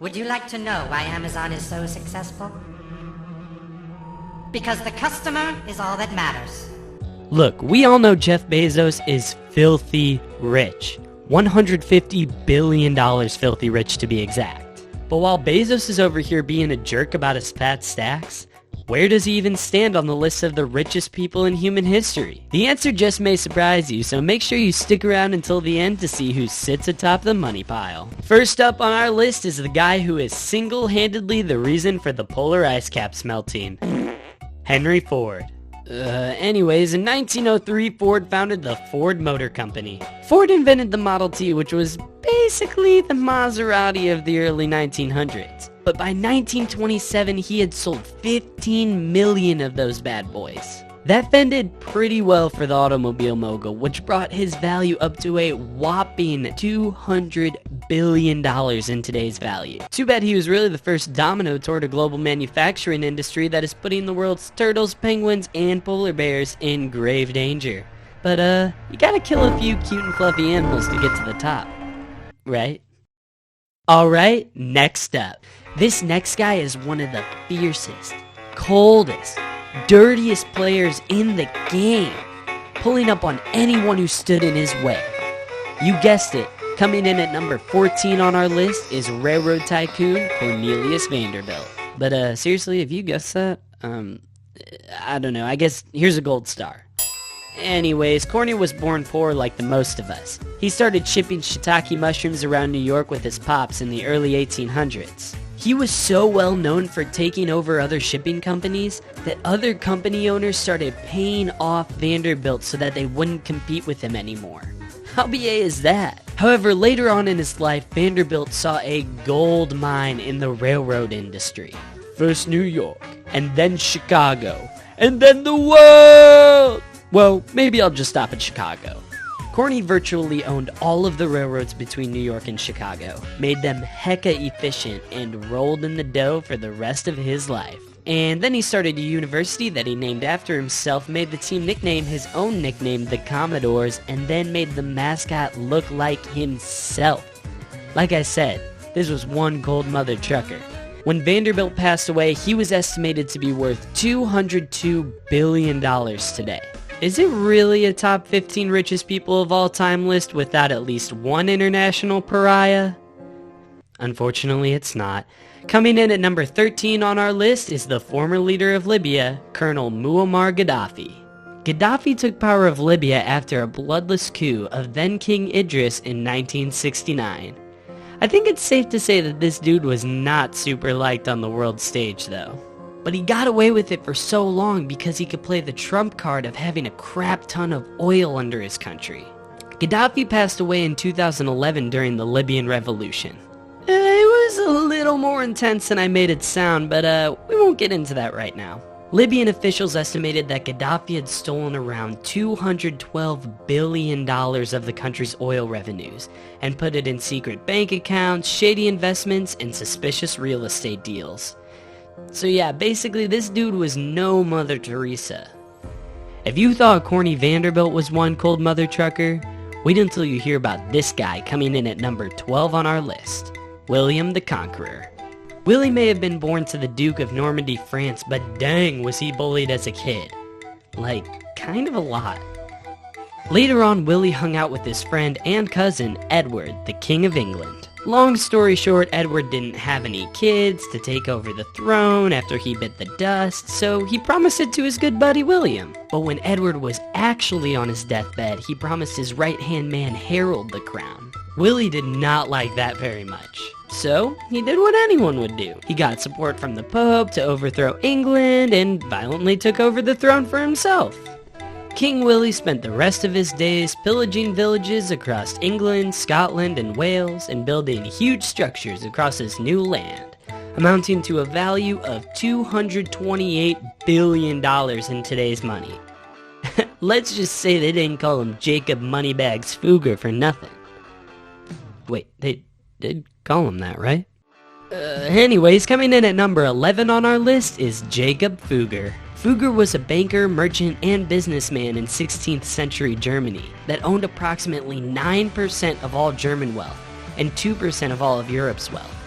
Would you like to know why Amazon is so successful? Because the customer is all that matters. Look, we all know Jeff Bezos is filthy rich. $150 billion filthy rich to be exact. But while Bezos is over here being a jerk about his fat stacks, where does he even stand on the list of the richest people in human history? The answer just may surprise you, so make sure you stick around until the end to see who sits atop the money pile. First up on our list is the guy who is single-handedly the reason for the polar ice caps melting. Henry Ford. Anyways, in 1903, Ford founded the Ford Motor Company. Ford invented the Model T, which was basically the Maserati of the early 1900s. But by 1927, he had sold 15 million of those bad boys. That fended pretty well for the automobile mogul, which brought his value up to a whopping $200 billion in today's value. Too bad he was really the first domino toward a global manufacturing industry that is putting the world's turtles, penguins, and polar bears in grave danger. But you gotta kill a few cute and fluffy animals to get to the top, right? Alright, next up. This next guy is one of the fiercest, coldest, dirtiest players in the game, pulling up on anyone who stood in his way. You guessed it, coming in at number 14 on our list is railroad tycoon Cornelius Vanderbilt. But seriously, if you guessed that, I don't know, I guess here's a gold star. Anyways, Corny was born poor like the most of us. He started shipping shiitake mushrooms around New York with his pops in the early 1800s. He was so well known for taking over other shipping companies that other company owners started paying off Vanderbilt so that they wouldn't compete with him anymore. How BA is that? However, later on in his life, Vanderbilt saw a gold mine in the railroad industry. First New York, and then Chicago, and then the world! Well, maybe I'll just stop at Chicago. Corny virtually owned all of the railroads between New York and Chicago, made them hecka efficient, and rolled in the dough for the rest of his life. And then he started a university that he named after himself, made the team nickname his own nickname, the Commodores, and then made the mascot look like himself. Like I said, this was one gold mother trucker. When Vanderbilt passed away, he was estimated to be worth $202 billion today. Is it really a top 15 richest people of all time list without at least one international pariah? Unfortunately, it's not. Coming in at number 13 on our list is the former leader of Libya, Colonel Muammar Gaddafi. Gaddafi took power of Libya after a bloodless coup of then-King Idris in 1969. I think it's safe to say that this dude was not super liked on the world stage, though. But he got away with it for so long because he could play the trump card of having a crap ton of oil under his country. Gaddafi passed away in 2011 during the Libyan Revolution. It was a little more intense than I made it sound, but we won't get into that right now. Libyan officials estimated that Gaddafi had stolen around $212 billion of the country's oil revenues and put it in secret bank accounts, shady investments, and suspicious real estate deals. So yeah, basically this dude was no Mother Teresa. If you thought Corny Vanderbilt was one cold mother trucker, wait until you hear about this guy coming in at number 12 on our list, William the Conqueror. Willie may have been born to the Duke of Normandy, France, but dang was he bullied as a kid. Like, kind of a lot. Later on, Willie hung out with his friend and cousin, Edward, the King of England. Long story short, Edward didn't have any kids to take over the throne after he bit the dust, so he promised it to his good buddy William. But when Edward was actually on his deathbed, he promised his right-hand man Harold the crown. Willie did not like that very much. So, he did what anyone would do. He got support from the Pope to overthrow England and violently took over the throne for himself. King Willie spent the rest of his days pillaging villages across England, Scotland, and Wales and building huge structures across his new land, amounting to a value of $228 billion in today's money. Let's just say they didn't call him Jacob Moneybags Fugger for nothing. Wait, they did call him that, right? Anyways, coming in at number 11 on our list is Jacob Fugger. Fugger was a banker, merchant, and businessman in 16th century Germany that owned approximately 9% of all German wealth and 2% of all of Europe's wealth.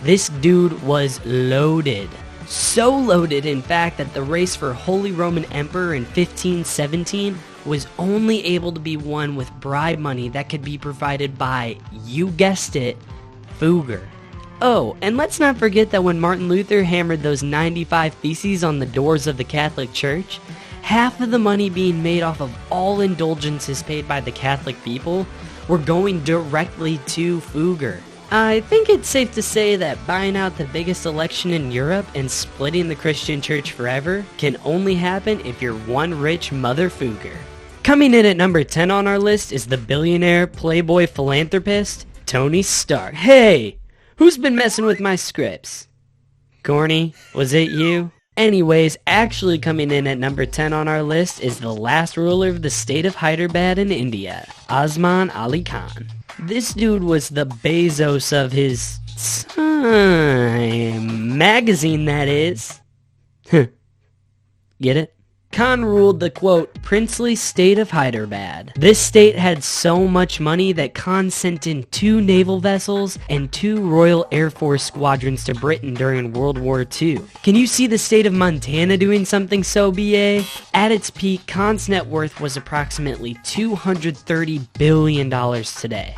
This dude was loaded. So loaded, in fact, that the race for Holy Roman Emperor in 1517 was only able to be won with bribe money that could be provided by, you guessed it, Fugger. Oh, and let's not forget that when Martin Luther hammered those 95 Theses on the doors of the Catholic Church, half of the money being made off of all indulgences paid by the Catholic people were going directly to Fugger. I think it's safe to say that buying out the biggest election in Europe and splitting the Christian church forever can only happen if you're one rich mother Fugger. Coming in at number 10 on our list is the billionaire playboy philanthropist, Tony Stark. Hey, who's been messing with my scripts? Corny, was it you? Anyways, actually coming in at number 10 on our list is the last ruler of the state of Hyderabad in India, Osman Ali Khan. This dude was the Bezos of his time magazine, that is. Get it? Khan ruled the, quote, princely state of Hyderabad. This state had so much money that Khan sent in 2 naval vessels and 2 Royal Air Force squadrons to Britain during World War II. Can you see the state of Montana doing something so BA? At its peak, Khan's net worth was approximately $230 billion today,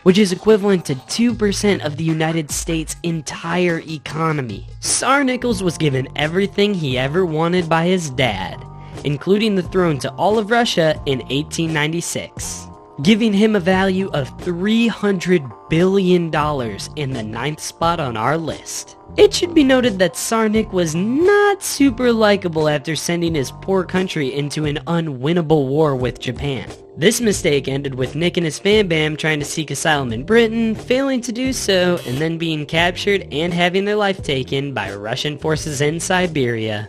which is equivalent to 2% of the United States' entire economy. Tsar Nichols was given everything he ever wanted by his dad, including the throne to all of Russia in 1896, giving him a value of $300 billion in the 9th spot on our list. It should be noted that Tsar Nick was not super likable after sending his poor country into an unwinnable war with Japan. This mistake ended with Nick and his fam bam trying to seek asylum in Britain, failing to do so, and then being captured and having their life taken by Russian forces in Siberia.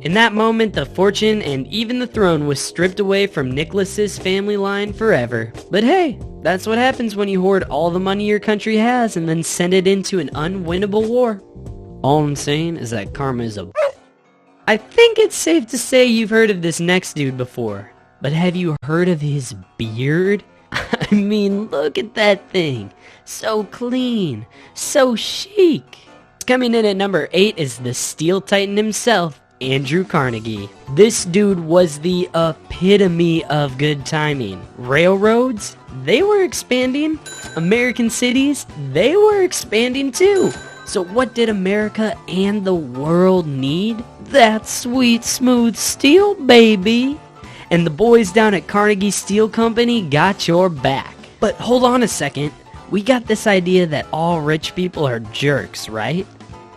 In that moment, the fortune and even the throne was stripped away from Nicholas's family line forever. But hey, that's what happens when you hoard all the money your country has and then send it into an unwinnable war. All I'm saying is that karma is a... I think it's safe to say you've heard of this next dude before. But have you heard of his beard? I mean, look at that thing. So clean. So chic. Coming in at number 8 is the Steel Titan himself, Andrew Carnegie. This dude was the epitome of good timing. Railroads, they were expanding. American cities, they were expanding too. So what did America and the world need? That sweet, smooth steel, baby. And the boys down at Carnegie Steel Company got your back. But hold on a second. We got this idea that all rich people are jerks, right?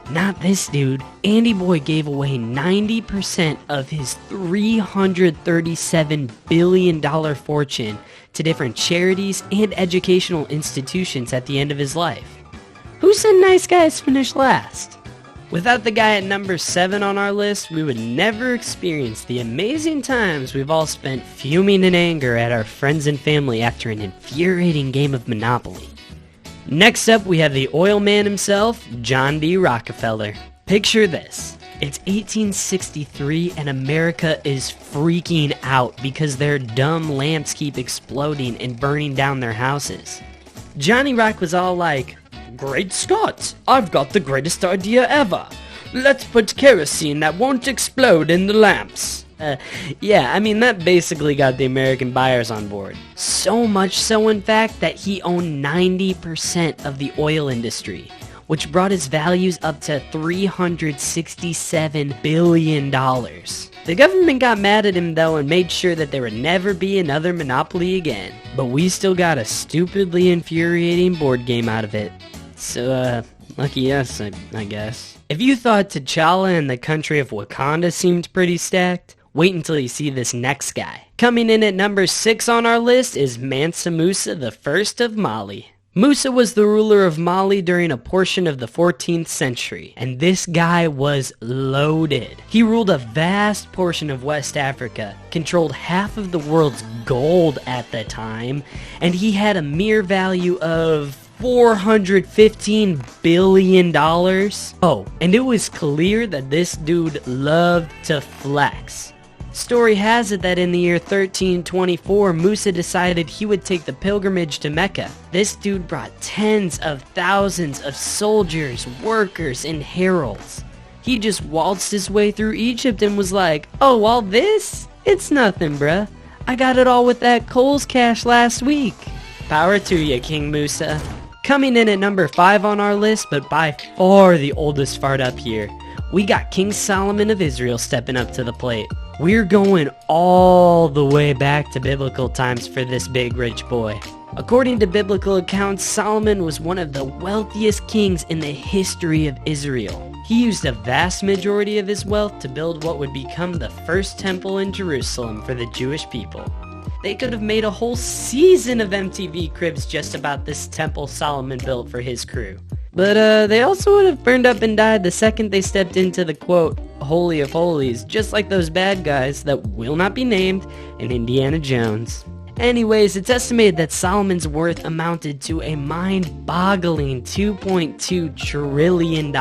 Not this dude. Andy Boy gave away 90% of his $337 billion fortune to different charities and educational institutions at the end of his life. Who said nice guys finish last? Without the guy at number 7 on our list, we would never experience the amazing times we've all spent fuming in anger at our friends and family after an infuriating game of Monopoly. Next up, we have the oil man himself, John D. Rockefeller. Picture this. It's 1863 and America is freaking out because their dumb lamps keep exploding and burning down their houses. Johnny Rock was all like, "Great Scott, I've got the greatest idea ever. Let's put kerosene that won't explode in the lamps." Yeah, I mean, that basically got the American buyers on board. So much so, in fact, that he owned 90% of the oil industry, which brought his values up to $367 billion. The government got mad at him, though, and made sure that there would never be another monopoly again. But we still got a stupidly infuriating board game out of it. So, lucky us, I guess. If you thought T'Challa and the country of Wakanda seemed pretty stacked, wait until you see this next guy. Coming in at number 6 on our list is Mansa Musa I of Mali. Musa was the ruler of Mali during a portion of the 14th century, and this guy was loaded. He ruled a vast portion of West Africa, controlled half of the world's gold at the time, and he had a mere value of $415 billion. Oh, and it was clear that this dude loved to flex. Story has it that in the year 1324, Musa decided he would take the pilgrimage to Mecca. This dude brought tens of thousands of soldiers, workers, and heralds. He just waltzed his way through Egypt and was like, "Oh, all this? It's nothing, bruh. I got it all with that Kohl's cash last week." Power to ya, King Musa. Coming in at number 5 on our list, but by far the oldest fart up here, we got King Solomon of Israel stepping up to the plate. We're going all the way back to biblical times for this big rich boy. According to biblical accounts, Solomon was one of the wealthiest kings in the history of Israel. He used a vast majority of his wealth to build what would become the first temple in Jerusalem for the Jewish people. They could have made a whole season of MTV Cribs just about this temple Solomon built for his crew. But they also would have burned up and died the second they stepped into the, quote, Holy of Holies, just like those bad guys that will not be named in Indiana Jones. Anyways, it's estimated that Solomon's worth amounted to a mind-boggling $2.2 trillion.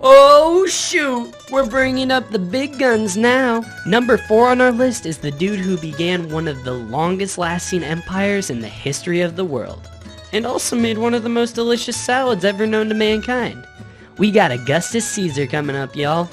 Oh shoot, we're bringing up the big guns now. Number 4 on our list is the dude who began one of the longest lasting empires in the history of the world, and also made one of the most delicious salads ever known to mankind. We got Augustus Caesar coming up, y'all.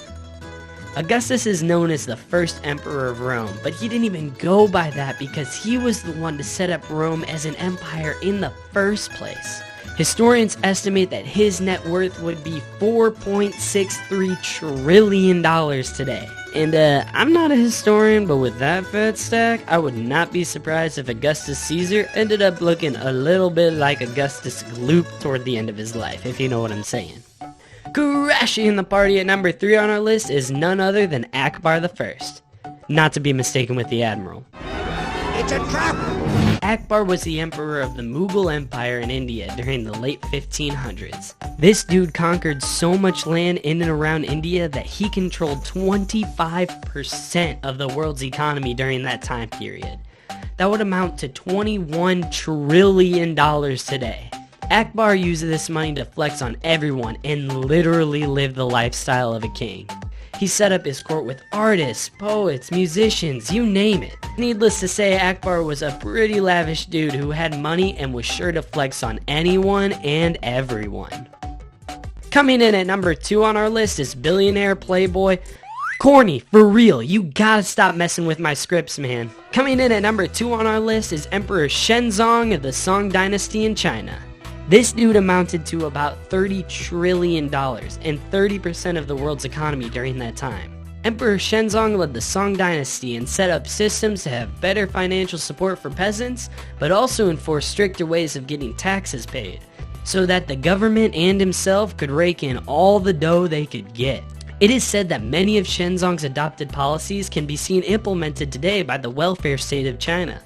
Augustus is known as the first emperor of Rome, but he didn't even go by that because he was the one to set up Rome as an empire in the first place. Historians estimate that his net worth would be $4.63 trillion today. And I'm not a historian, but with that fat stack, I would not be surprised if Augustus Caesar ended up looking a little bit like Augustus Gloop toward the end of his life, if you know what I'm saying. Crashing the party at number 3 on our list is none other than Akbar the First. Not to be mistaken with the Admiral. It's a trap! Akbar was the emperor of the Mughal Empire in India during the late 1500s. This dude conquered so much land in and around India that he controlled 25% of the world's economy during that time period. That would amount to $21 trillion today. Akbar used this money to flex on everyone and literally live the lifestyle of a king. He set up his court with artists, poets, musicians, you name it. Needless to say, Akbar was a pretty lavish dude who had money and was sure to flex on anyone and everyone. Coming in at number 2 on our list is billionaire playboy. Corny, for real, you gotta stop messing with my scripts, man. Coming in at number 2 on our list is Emperor Shenzong of the Song Dynasty in China. This dude amounted to about $30 trillion and 30% of the world's economy during that time. Emperor Shenzong led the Song Dynasty and set up systems to have better financial support for peasants, but also enforce stricter ways of getting taxes paid, so that the government and himself could rake in all the dough they could get. It is said that many of Shenzong's adopted policies can be seen implemented today by the welfare state of China.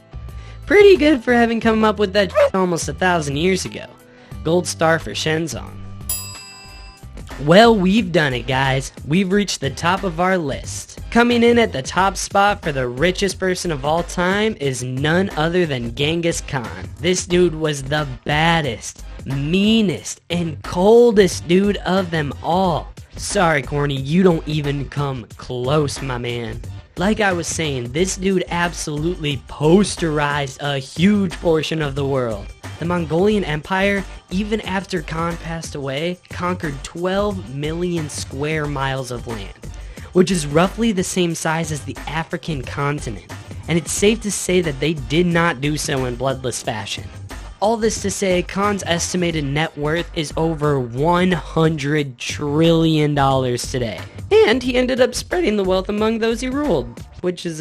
Pretty good for having come up with that almost 1,000 years ago. Gold star for Shenzong. Well, we've done it, guys. We've reached the top of our list. Coming in at the top spot for the richest person of all time is none other than Genghis Khan. This dude was the baddest, meanest, and coldest dude of them all. Sorry, Corny, you don't even come close, my man. Like I was saying, this dude absolutely posterized a huge portion of the world. The Mongolian Empire, even after Khan passed away, conquered 12 million square miles of land, which is roughly the same size as the African continent, and it's safe to say that they did not do so in bloodless fashion. All this to say, Khan's estimated net worth is over $100 trillion today, and he ended up spreading the wealth among those he ruled, which is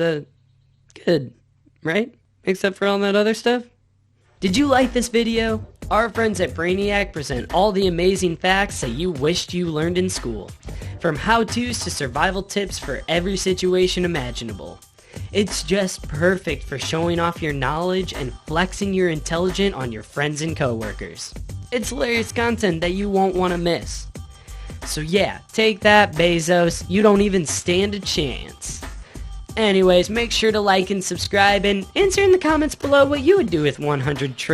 good, right? Except for all that other stuff. Did you like this video? Our friends at Brainiac present all the amazing facts that you wished you learned in school, from how-tos to survival tips for every situation imaginable. It's just perfect for showing off your knowledge and flexing your intelligence on your friends and coworkers. It's hilarious content that you won't want to miss. So yeah, take that, Bezos. You don't even stand a chance. Anyways, make sure to like and subscribe and answer in the comments below what you would do with 100 trillion.